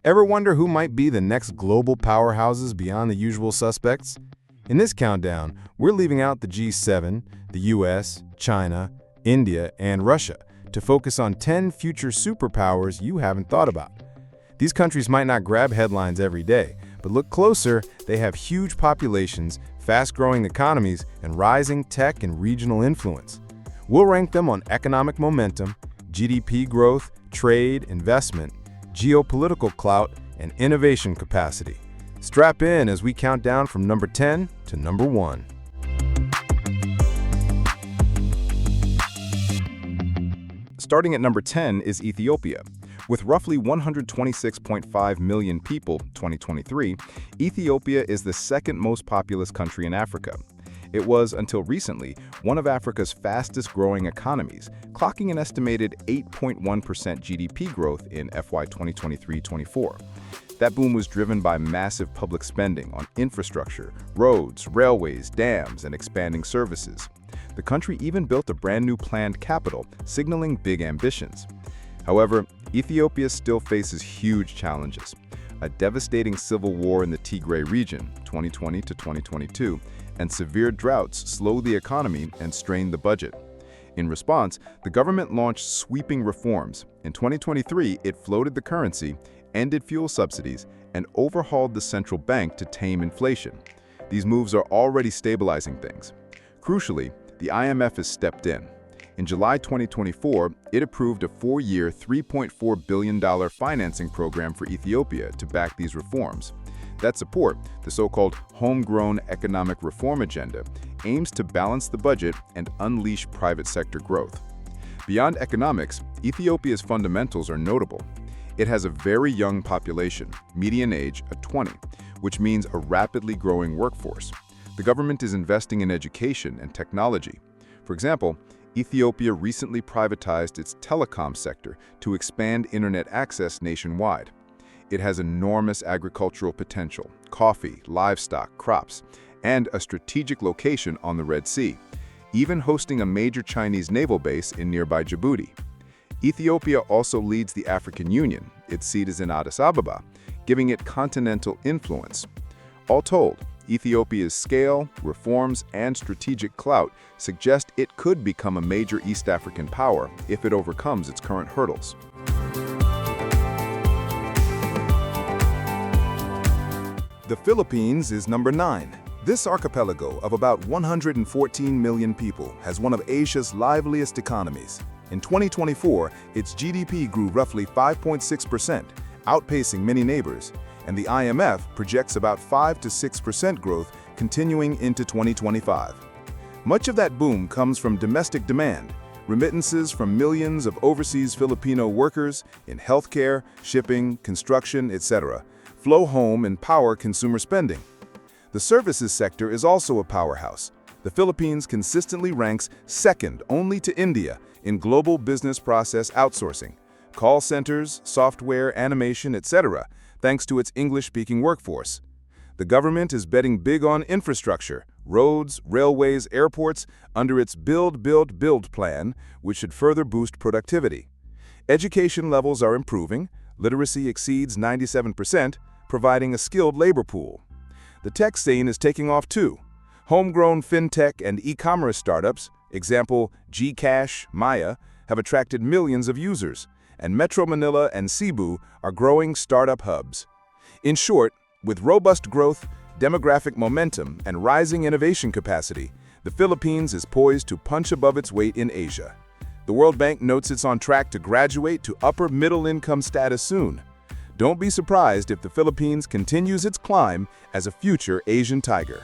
Ever wonder who might be the next global powerhouses beyond the usual suspects? In this countdown, we're leaving out the G7, the US, China, India, and Russia to focus on 10 future superpowers you haven't thought about. These countries might not grab headlines every day, but look closer, they have huge populations, fast-growing economies, and rising tech and regional influence. We'll rank them on economic momentum, GDP growth, trade, investment, geopolitical clout, and innovation capacity. Strap in as we count down from number 10 to number 1. Starting at number 10 is Ethiopia. With roughly 126.5 million people, 2023, Ethiopia is the second most populous country in Africa. It was, until recently, one of Africa's fastest-growing economies, clocking an estimated 8.1% GDP growth in FY 2023-24. That boom was driven by massive public spending on infrastructure, roads, railways, dams, and expanding services. The country even built a brand-new planned capital, signaling big ambitions. However, Ethiopia still faces huge challenges. A devastating civil war in the Tigray region, 2020 to 2022, and severe droughts slowed the economy and strained the budget. In response, the government launched sweeping reforms. In 2023, it floated the currency, ended fuel subsidies, and overhauled the central bank to tame inflation. These moves are already stabilizing things. Crucially, the IMF has stepped in. In July 2024, it approved a 4-year, $3.4 billion financing program for Ethiopia to back these reforms. That support, the so-called Homegrown Economic Reform Agenda, aims to balance the budget and unleash private sector growth. Beyond economics, Ethiopia's fundamentals are notable. It has a very young population, median age of 20, which means a rapidly growing workforce. The government is investing in education and technology. For example, Ethiopia recently privatized its telecom sector to expand internet access nationwide. It has enormous agricultural potential, coffee, livestock, crops, and a strategic location on the Red Sea, even hosting a major Chinese naval base in nearby Djibouti. Ethiopia also leads the African Union. Its seat is in Addis Ababa, giving it continental influence. All told, Ethiopia's scale, reforms, and strategic clout suggest it could become a major East African power if it overcomes its current hurdles. The Philippines is number 9. This archipelago of about 114 million people has one of Asia's liveliest economies. In 2024, its GDP grew roughly 5.6%, outpacing many neighbors, and the IMF projects about 5 to 6% growth continuing into 2025. Much of that boom comes from domestic demand, remittances from millions of overseas Filipino workers in healthcare, shipping, construction, etc., flow home and power consumer spending. The services sector is also a powerhouse. The Philippines consistently ranks second only to India in global business process outsourcing, call centers, software, animation, etc., thanks to its English-speaking workforce. The government is betting big on infrastructure, roads, railways, airports, under its Build, Build, Build plan, which should further boost productivity. Education levels are improving, literacy exceeds 97%, providing a skilled labor pool. The tech scene is taking off too. Homegrown fintech and e-commerce startups, example Gcash, Maya, have attracted millions of users, and Metro Manila and Cebu are growing startup hubs. In short, with robust growth, demographic momentum, and rising innovation capacity, the Philippines is poised to punch above its weight in Asia. The World Bank notes it's on track to graduate to upper middle-income status soon. Don't be surprised if the Philippines continues its climb as a future Asian tiger.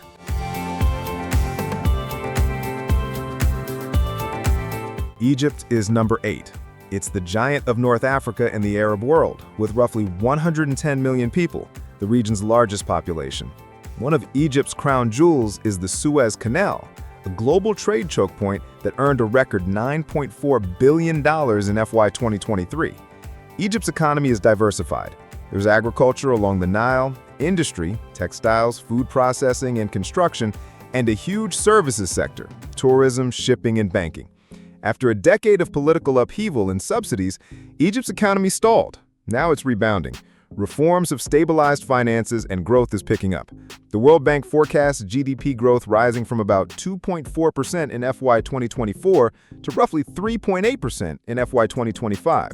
Egypt is number 8. It's the giant of North Africa and the Arab world, with roughly 110 million people, the region's largest population. One of Egypt's crown jewels is the Suez Canal, a global trade choke point that earned a record $9.4 billion in FY 2023. Egypt's economy is diversified. There's agriculture along the Nile, industry, textiles, food processing, and construction, and a huge services sector, tourism, shipping, and banking. After a decade of political upheaval and subsidies, Egypt's economy stalled. Now it's rebounding. Reforms have stabilized finances and growth is picking up. The World Bank forecasts GDP growth rising from about 2.4% in FY 2024 to roughly 3.8% in FY 2025.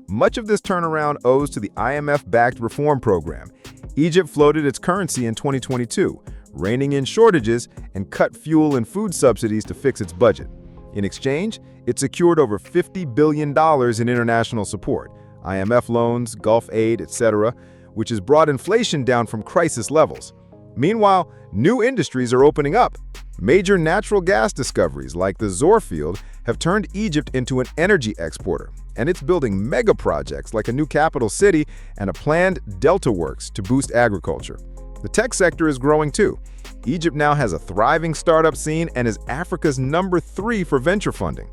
Much of this turnaround owes to the IMF-backed reform program. Egypt floated its currency in 2022, reining in shortages and cut fuel and food subsidies to fix its budget. In exchange, it secured over $50 billion in international support, IMF loans, Gulf aid, etc., which has brought inflation down from crisis levels. Meanwhile, new industries are opening up. Major natural gas discoveries like the Zohr field have turned Egypt into an energy exporter, and it's building mega projects like a new capital city and a planned Delta Works to boost agriculture. The tech sector is growing too. Egypt now has a thriving startup scene and is Africa's number 3 for venture funding.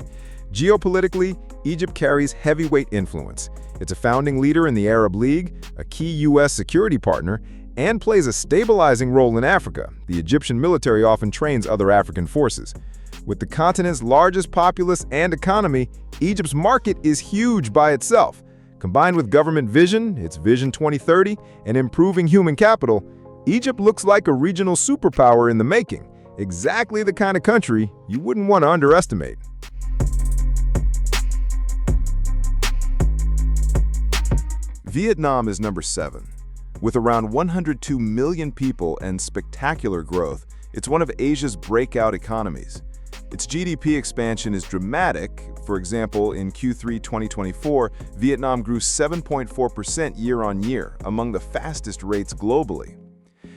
Geopolitically, Egypt carries heavyweight influence. It's a founding leader in the Arab League, a key U.S. security partner, and plays a stabilizing role in Africa. The Egyptian military often trains other African forces. With the continent's largest populace and economy, Egypt's market is huge by itself. Combined with government vision, its Vision 2030, and improving human capital, Egypt looks like a regional superpower in the making, exactly the kind of country you wouldn't want to underestimate. Vietnam is number 7. With around 102 million people and spectacular growth, it's one of Asia's breakout economies. Its GDP expansion is dramatic. For example, in Q3 2024, Vietnam grew 7.4% year-on-year, among the fastest rates globally.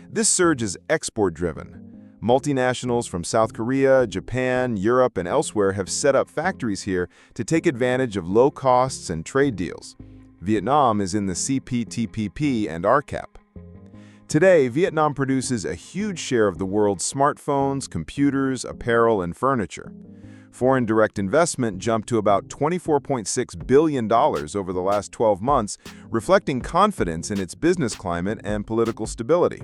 This surge is export-driven. Multinationals from South Korea, Japan, Europe, and elsewhere have set up factories here to take advantage of low costs and trade deals. Vietnam is in the CPTPP and RCEP. Today, Vietnam produces a huge share of the world's smartphones, computers, apparel, and furniture. Foreign direct investment jumped to about $24.6 billion over the last 12 months, reflecting confidence in its business climate and political stability.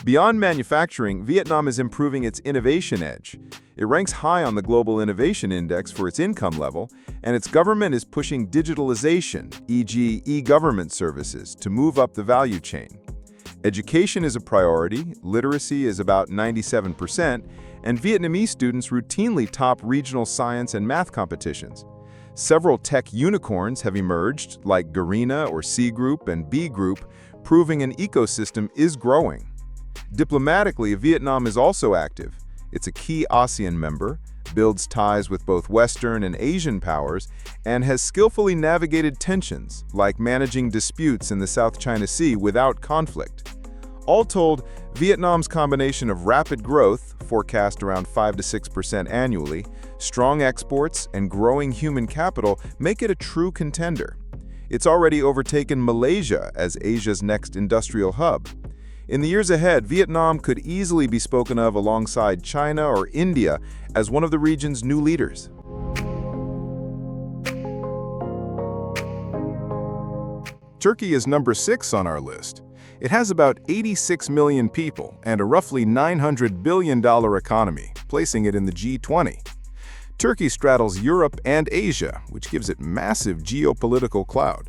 Beyond manufacturing, Vietnam is improving its innovation edge. It ranks high on the Global Innovation Index for its income level, and its government is pushing digitalization, e.g. e-government services, to move up the value chain. Education is a priority, literacy is about 97%, and Vietnamese students routinely top regional science and math competitions. Several tech unicorns have emerged, like Garena or C Group and B Group, proving an ecosystem is growing. Diplomatically, Vietnam is also active. It's a key ASEAN member, builds ties with both Western and Asian powers, and has skillfully navigated tensions, like managing disputes in the South China Sea without conflict. All told, Vietnam's combination of rapid growth, forecast around 5 to 6% annually, strong exports, and growing human capital make it a true contender. It's already overtaken Malaysia as Asia's next industrial hub. In the years ahead, Vietnam could easily be spoken of alongside China or India as one of the region's new leaders. Turkey is number 6 on our list. It has about 86 million people and a roughly $900 billion economy, placing it in the G20. Turkey straddles Europe and Asia, which gives it massive geopolitical clout.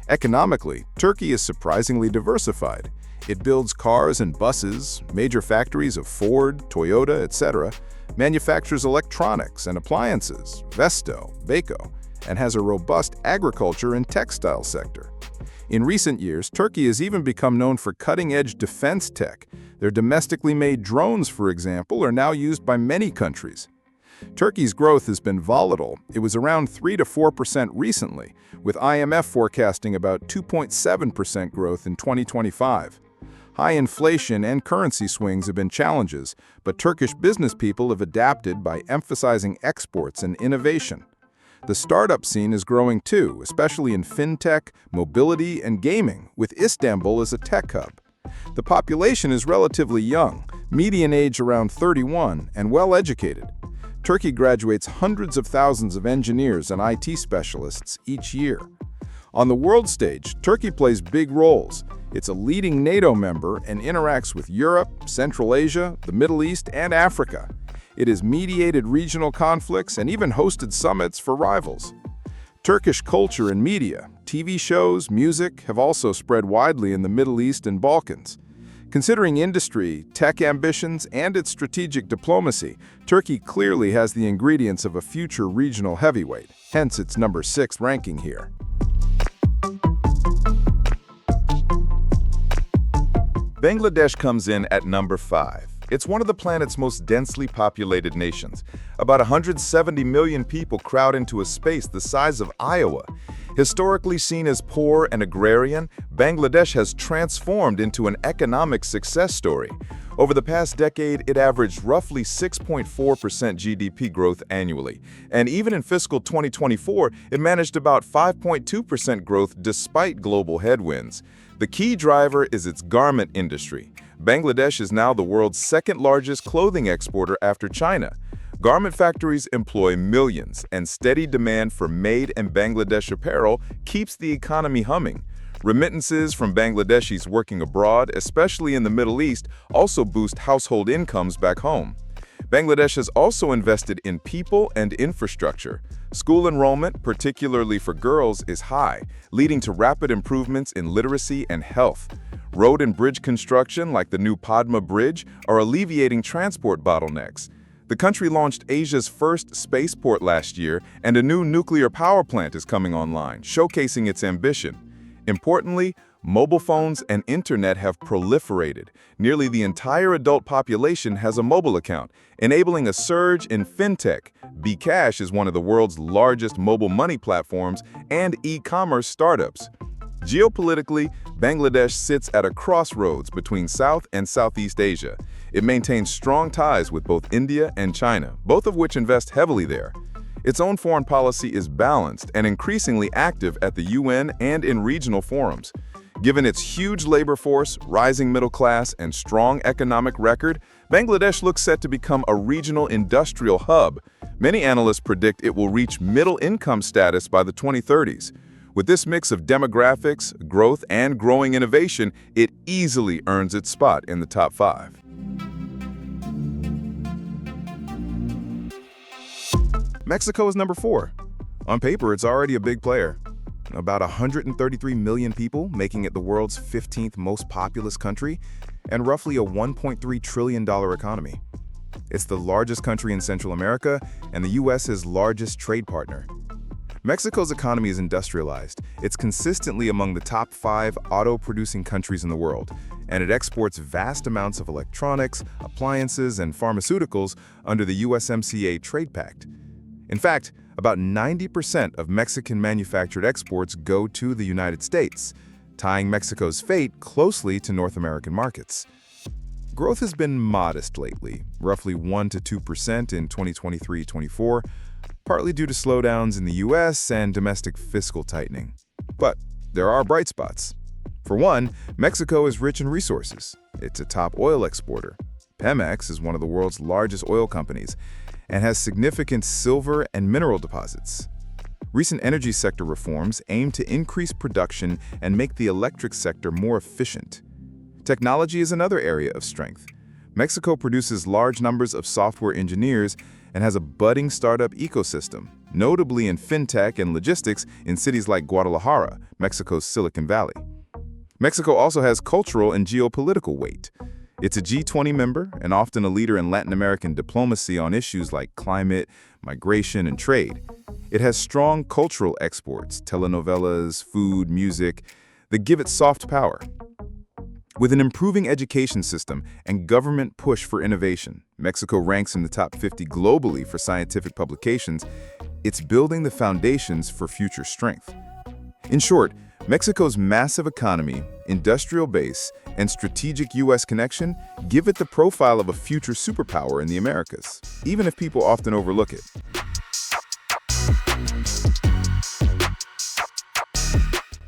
Economically, Turkey is surprisingly diversified. It builds cars and buses, major factories of Ford, Toyota, etc., manufactures electronics and appliances, Vesto, Beko, and has a robust agriculture and textile sector. In recent years, Turkey has even become known for cutting-edge defense tech. Their domestically made drones, for example, are now used by many countries. Turkey's growth has been volatile. It was around 3 to 4% recently, with IMF forecasting about 2.7% growth in 2025. High inflation and currency swings have been challenges, but Turkish business people have adapted by emphasizing exports and innovation. The startup scene is growing too, especially in fintech, mobility, and gaming, with Istanbul as a tech hub. The population is relatively young, median age around 31, and well-educated. Turkey graduates hundreds of thousands of engineers and IT specialists each year. On the world stage, Turkey plays big roles. It's a leading NATO member and interacts with Europe, Central Asia, the Middle East, and Africa. It has mediated regional conflicts and even hosted summits for rivals. Turkish culture and media, TV shows, music have also spread widely in the Middle East and Balkans. Considering industry, tech ambitions, and its strategic diplomacy, Turkey clearly has the ingredients of a future regional heavyweight, hence its number 6 ranking here. Bangladesh comes in at number 5. It's one of the planet's most densely populated nations. About 170 million people crowd into a space the size of Iowa. Historically seen as poor and agrarian, Bangladesh has transformed into an economic success story. Over the past decade, it averaged roughly 6.4% GDP growth annually. And even in fiscal 2024, it managed about 5.2% growth despite global headwinds. The key driver is its garment industry. Bangladesh is now the world's second-largest clothing exporter after China. Garment factories employ millions, and steady demand for made in Bangladesh apparel keeps the economy humming. Remittances from Bangladeshis working abroad, especially in the Middle East, also boost household incomes back home. Bangladesh has also invested in people and infrastructure. School enrollment, particularly for girls, is high, leading to rapid improvements in literacy and health. Road and bridge construction, like the new Padma Bridge, are alleviating transport bottlenecks. The country launched Asia's first spaceport last year, and a new nuclear power plant is coming online, showcasing its ambition. Importantly, mobile phones and internet have proliferated. Nearly the entire adult population has a mobile account, enabling a surge in fintech. bKash is one of the world's largest mobile money platforms and e-commerce startups. Geopolitically, Bangladesh sits at a crossroads between South and Southeast Asia. It maintains strong ties with both India and China, both of which invest heavily there. Its own foreign policy is balanced and increasingly active at the UN and in regional forums. Given its huge labor force, rising middle class, and strong economic record, Bangladesh looks set to become a regional industrial hub. Many analysts predict it will reach middle-income status by the 2030s. With this mix of demographics, growth, and growing innovation, it easily earns its spot in the top 5. Mexico is number 4. On paper, it's already a big player. About 133 million people, making it the world's 15th most populous country, and roughly a $1.3 trillion economy. It's the largest country in Central America and the U.S.'s largest trade partner. Mexico's economy is industrialized. It's consistently among the top 5 auto-producing countries in the world, and it exports vast amounts of electronics, appliances, and pharmaceuticals under the USMCA Trade Pact. In fact, about 90% of Mexican manufactured exports go to the United States, tying Mexico's fate closely to North American markets. Growth has been modest lately, roughly 1 to 2% in 2023-24, partly due to slowdowns in the U.S. and domestic fiscal tightening. But there are bright spots. For one, Mexico is rich in resources. It's a top oil exporter. Pemex is one of the world's largest oil companies and has significant silver and mineral deposits. Recent energy sector reforms aim to increase production and make the electric sector more efficient. Technology is another area of strength. Mexico produces large numbers of software engineers and has a budding startup ecosystem, notably in fintech and logistics in cities like Guadalajara, Mexico's Silicon Valley. Mexico also has cultural and geopolitical weight. It's a G20 member and often a leader in Latin American diplomacy on issues like climate, migration, and trade. It has strong cultural exports, telenovelas, food, music, that give it soft power. With an improving education system and government push for innovation, Mexico ranks in the top 50 globally for scientific publications. It's building the foundations for future strength. In short, Mexico's massive economy, industrial base, and strategic U.S. connection give it the profile of a future superpower in the Americas, even if people often overlook it.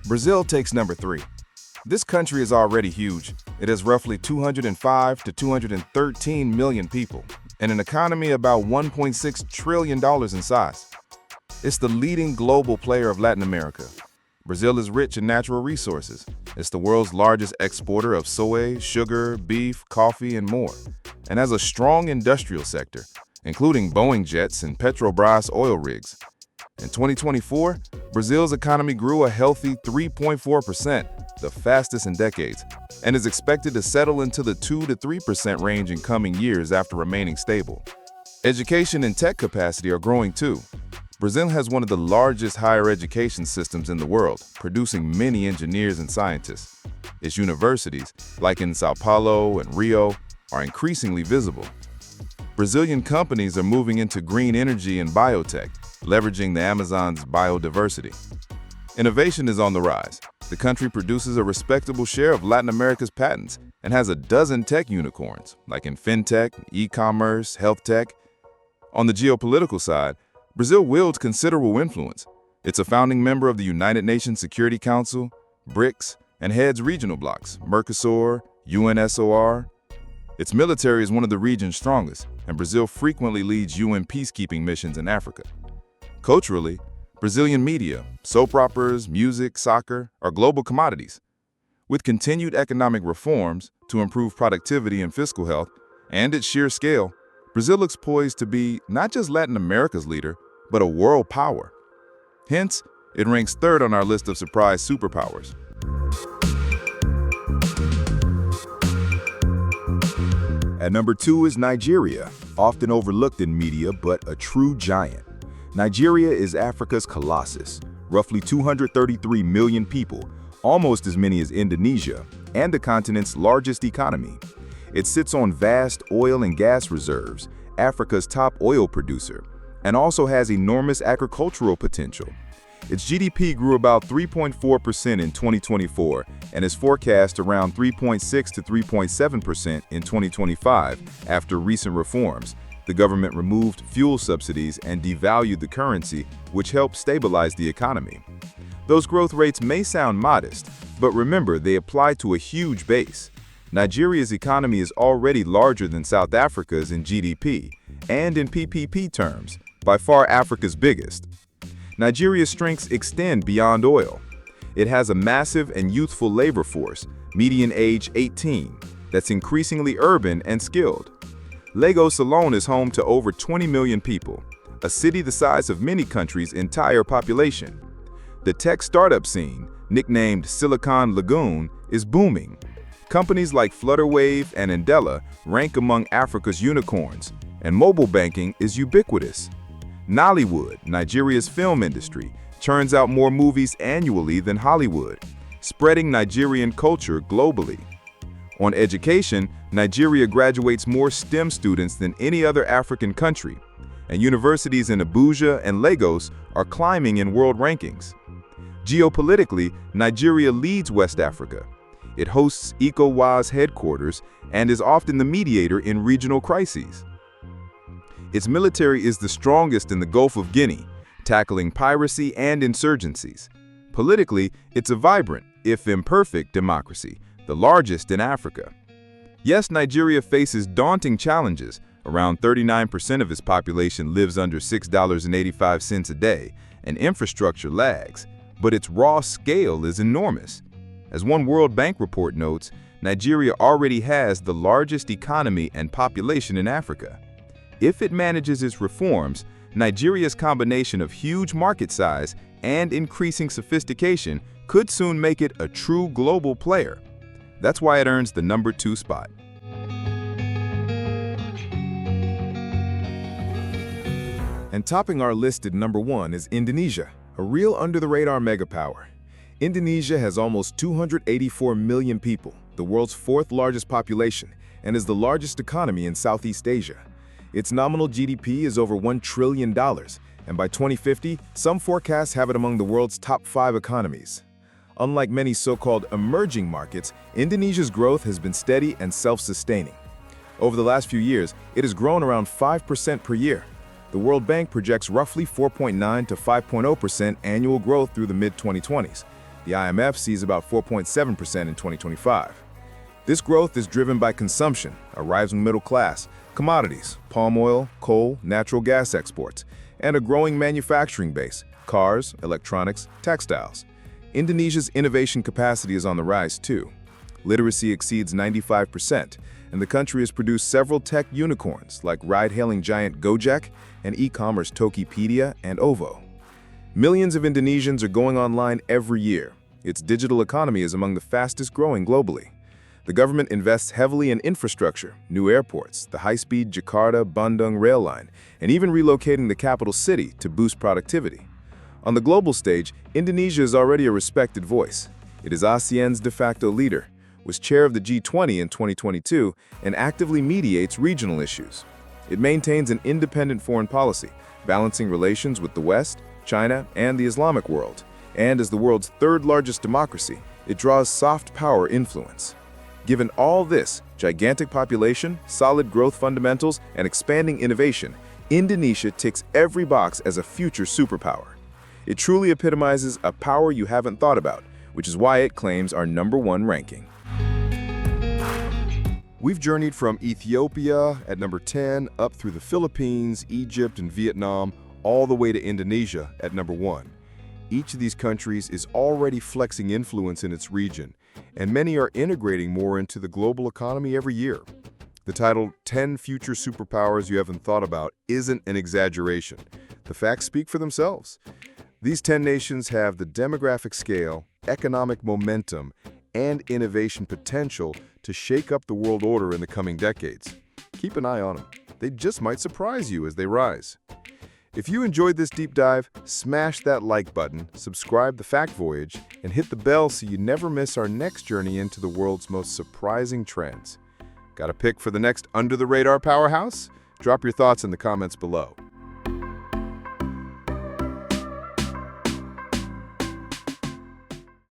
Brazil takes number 3. This country is already huge. It has roughly 205 to 213 million people, and an economy about $1.6 trillion in size. It's the leading global player of Latin America. Brazil is rich in natural resources. It's the world's largest exporter of soy, sugar, beef, coffee, and more, and has a strong industrial sector, including Boeing jets and Petrobras oil rigs. In 2024, Brazil's economy grew a healthy 3.4%, the fastest in decades, and is expected to settle into the 2 to 3% range in coming years after remaining stable. Education and tech capacity are growing too. Brazil has one of the largest higher education systems in the world, producing many engineers and scientists. Its universities, like in Sao Paulo and Rio, are increasingly visible. Brazilian companies are moving into green energy and biotech, leveraging the Amazon's biodiversity. Innovation is on the rise. The country produces a respectable share of Latin America's patents and has a dozen tech unicorns, like in fintech, e-commerce, health tech. On the geopolitical side, Brazil wields considerable influence. It's a founding member of the United Nations Security Council, BRICS, and heads regional blocs, Mercosur, UNSOR. Its military is one of the region's strongest, and Brazil frequently leads UN peacekeeping missions in Africa. Culturally, Brazilian media, soap operas, music, soccer are global commodities. With continued economic reforms to improve productivity and fiscal health, and its sheer scale, Brazil looks poised to be not just Latin America's leader, but a world power. Hence, it ranks third on our list of surprise superpowers. At number 2 is Nigeria, often overlooked in media but a true giant. Nigeria is Africa's colossus, roughly 233 million people, almost as many as Indonesia, and the continent's largest economy. It sits on vast oil and gas reserves, Africa's top oil producer, and also has enormous agricultural potential. Its GDP grew about 3.4% in 2024 and is forecast around 3.6 to 3.7% in 2025 after recent reforms. The government removed fuel subsidies and devalued the currency, which helped stabilize the economy. Those growth rates may sound modest, but remember they apply to a huge base. Nigeria's economy is already larger than South Africa's in GDP, and in PPP terms, by far Africa's biggest. Nigeria's strengths extend beyond oil. It has a massive and youthful labor force, median age 18, that's increasingly urban and skilled. Lagos alone is home to over 20 million people, a city the size of many countries' entire population. The tech startup scene, nicknamed Silicon Lagoon, is booming. Companies like Flutterwave and Andela rank among Africa's unicorns, and mobile banking is ubiquitous. Nollywood, Nigeria's film industry, churns out more movies annually than Hollywood, spreading Nigerian culture globally. On education, Nigeria graduates more STEM students than any other African country, and universities in Abuja and Lagos are climbing in world rankings. Geopolitically, Nigeria leads West Africa. It hosts ECOWAS headquarters and is often the mediator in regional crises. Its military is the strongest in the Gulf of Guinea, tackling piracy and insurgencies. Politically, it's a vibrant, if imperfect, democracy, the largest in Africa. Yes, Nigeria faces daunting challenges. Around 39% of its population lives under $6.85 a day, and infrastructure lags, but its raw scale is enormous. As one World Bank report notes, Nigeria already has the largest economy and population in Africa. If it manages its reforms, Nigeria's combination of huge market size and increasing sophistication could soon make it a true global player. That's why it earns the number 2 spot. And topping our list at number 1 is Indonesia, a real under-the-radar megapower. Indonesia has almost 284 million people, the world's 4th largest population, and is the largest economy in Southeast Asia. Its nominal GDP is over $1 trillion, and by 2050, some forecasts have it among the world's top 5 economies. Unlike many so-called emerging markets, Indonesia's growth has been steady and self-sustaining. Over the last few years, it has grown around 5% per year. The World Bank projects roughly 4.9 to 5.0% annual growth through the mid-2020s. The IMF sees about 4.7% in 2025. This growth is driven by consumption, a rising middle class, commodities, palm oil, coal, natural gas exports, and a growing manufacturing base, cars, electronics, textiles. Indonesia's innovation capacity is on the rise too. Literacy exceeds 95%, and the country has produced several tech unicorns like ride-hailing giant Gojek and e-commerce Tokopedia and OVO. Millions of Indonesians are going online every year. Its digital economy is among the fastest growing globally. The government invests heavily in infrastructure, new airports, the high-speed Jakarta-Bandung rail line, and even relocating the capital city to boost productivity. On the global stage, Indonesia is already a respected voice. It is ASEAN's de facto leader, was chair of the G20 in 2022, and actively mediates regional issues. It maintains an independent foreign policy, balancing relations with the West, China, and the Islamic world. And as the world's third-largest democracy, it draws soft power influence. Given all this, gigantic population, solid growth fundamentals, and expanding innovation, Indonesia ticks every box as a future superpower. It truly epitomizes a power you haven't thought about, which is why it claims our #1 ranking. We've journeyed from Ethiopia at number 10 up through the Philippines, Egypt, and Vietnam, all the way to Indonesia at number 1. Each of these countries is already flexing influence in its region, and many are integrating more into the global economy every year. The title, 10 Future Superpowers You Haven't Thought About, isn't an exaggeration. The facts speak for themselves. These 10 nations have the demographic scale, economic momentum, and innovation potential to shake up the world order in the coming decades. Keep an eye on them. They just might surprise you as they rise. If you enjoyed this deep dive, smash that like button, subscribe to Fact Voyage, and hit the bell so you never miss our next journey into the world's most surprising trends. Got a pick for the next under-the-radar powerhouse? Drop your thoughts in the comments below.